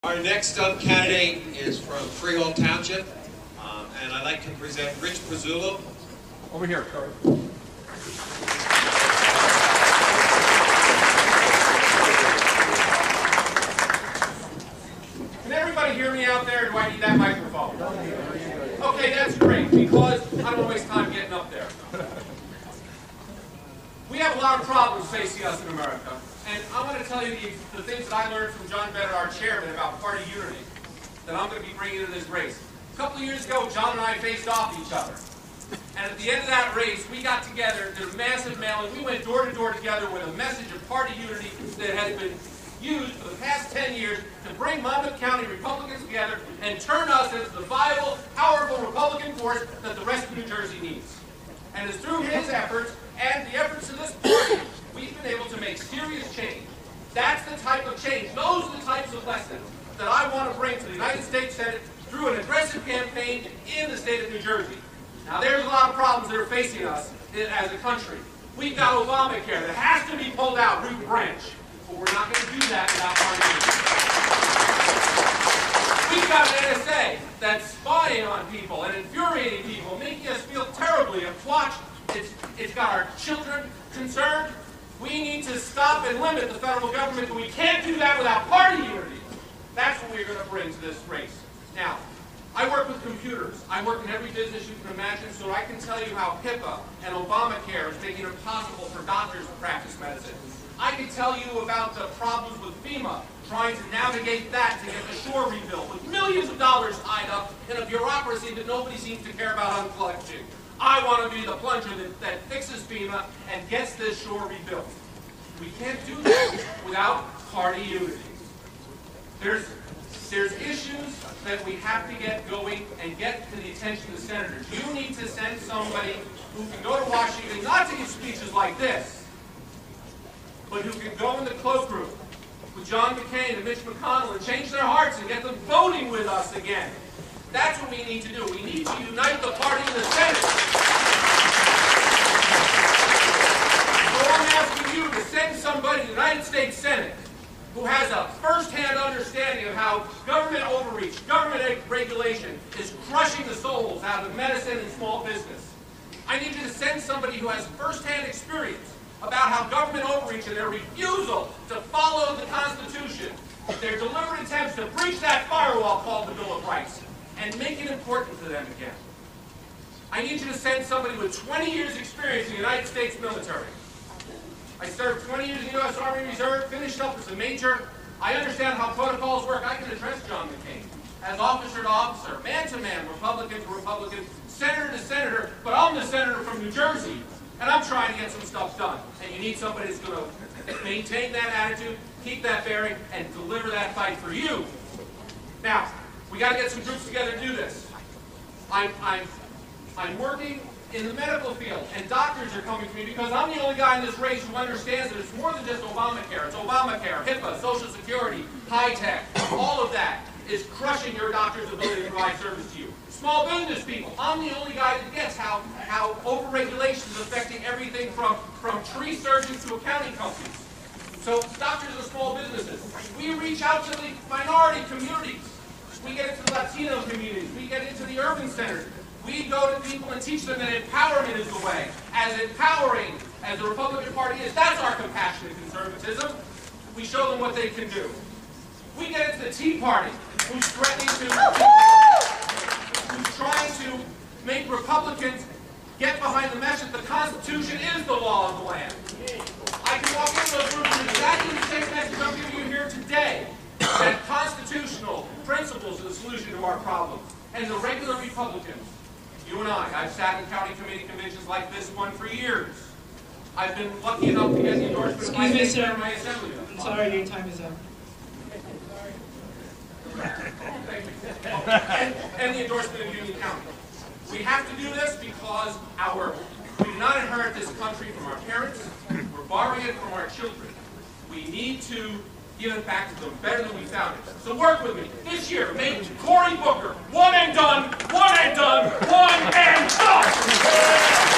Our next candidate is from Freehold Township, and I'd like to present Rich Pezzullo. Over here, Carter. Can everybody hear me out there, or do I need that microphone? Okay, that's great, because I don't want to waste time getting up there. We have a lot of problems facing us in America, and I'm going to tell you the things that I learned from John Bennett, our chairman, about party unity, that I'm going to be bringing into this race. A couple of years ago, John and I faced off each other. And at the end of that race, we got together, did a massive mailing. We went door to door together with a message of party unity that has been used for the past 10 years to bring Monmouth County Republicans together and turn us into the viable, powerful Republican force that the rest of New Jersey needs. And it's through his efforts and the efforts of this party, we've been able to make serious change. That's the type of change. Those are the types of lessons that I want to bring to the United States Senate through an aggressive campaign in the state of New Jersey. Now, there's a lot of problems that are facing us as a country. We've got Obamacare that has to be pulled out root and branch, but we're not going to do that without party unity. We've got an NSA that's spying on people and infuriating people, making us feel terribly. And watch, it's got our children concerned. We need to stop and limit the federal government, but we can't do that without party unity. That's what we're going to bring to this race. Now, I work with computers. I work in every business you can imagine, so I can tell you how HIPAA and Obamacare is making it impossible for doctors to practice medicine. I can tell you about the problems with FEMA, trying to navigate that to get the shore rebuilt, with millions of dollars tied up in a bureaucracy that nobody seems to care about uncollecting. I want to be the plunger that fixes FEMA and gets this shore rebuilt. We can't do that without party unity. There's issues that we have to get going and get to the attention of the senators. You need to send somebody who can go to Washington, not to give speeches like this, but who can go in the cloakroom with John McCain and Mitch McConnell and change their hearts and get them voting with us again. That's what we need to do. We need to unite the party in the Senate. So I'm asking you to send somebody to the United States Senate who has a first-hand understanding of how government overreach, government regulation is crushing the souls out of medicine and small business. I need you to send somebody who has first-hand experience about how government overreach and their refusal to follow the Constitution, their deliberate attempts to breach that firewall called the Bill of Rights, and make it important to them again. I need you to send somebody with 20 years experience in the United States military. I served 20 years in the U.S. Army Reserve, finished up as a major. I understand how protocols work. I can address John McCain as officer to officer, man to man, Republican to Republican, senator to senator, but I'm the senator from New Jersey, and I'm trying to get some stuff done. And you need somebody who's going to maintain that attitude, keep that bearing, and deliver that fight for you. Now, we got to get some groups together to do this. I'm working in the medical field, and doctors are coming to me because I'm the only guy in this race who understands that it's more than just Obamacare. It's Obamacare, HIPAA, Social Security, high tech. All of that is crushing your doctor's ability to provide service to you. Small business people. I'm the only guy that gets how overregulation is affecting everything from tree surgeons to accounting companies. So doctors are small businesses. We reach out to the minority communities. We get into the Latino communities. We get into the urban centers. We go to people and teach them that empowerment is the way. As empowering as the Republican Party is, that's our compassionate conservatism. We show them what they can do. We get into the Tea Party, who's threatening who's trying to make Republicans get behind the message that the Constitution is the law of the land. I can walk into those rooms with exactly the same message I'm giving you here today. That constitutional principles are the solution to our problems. And the regular Republicans, you and I've sat in county committee conventions like this one for years. I've been lucky enough to get the endorsement of my state chair and my assemblyman. I'm sorry, your time is up. And the endorsement of Union County. We have to do this because we do not inherit this country from our parents. We're borrowing it from our children. We need to give it back to them better than we found it. So work with me. This year, make Cory Booker one and done, one and done, one and done!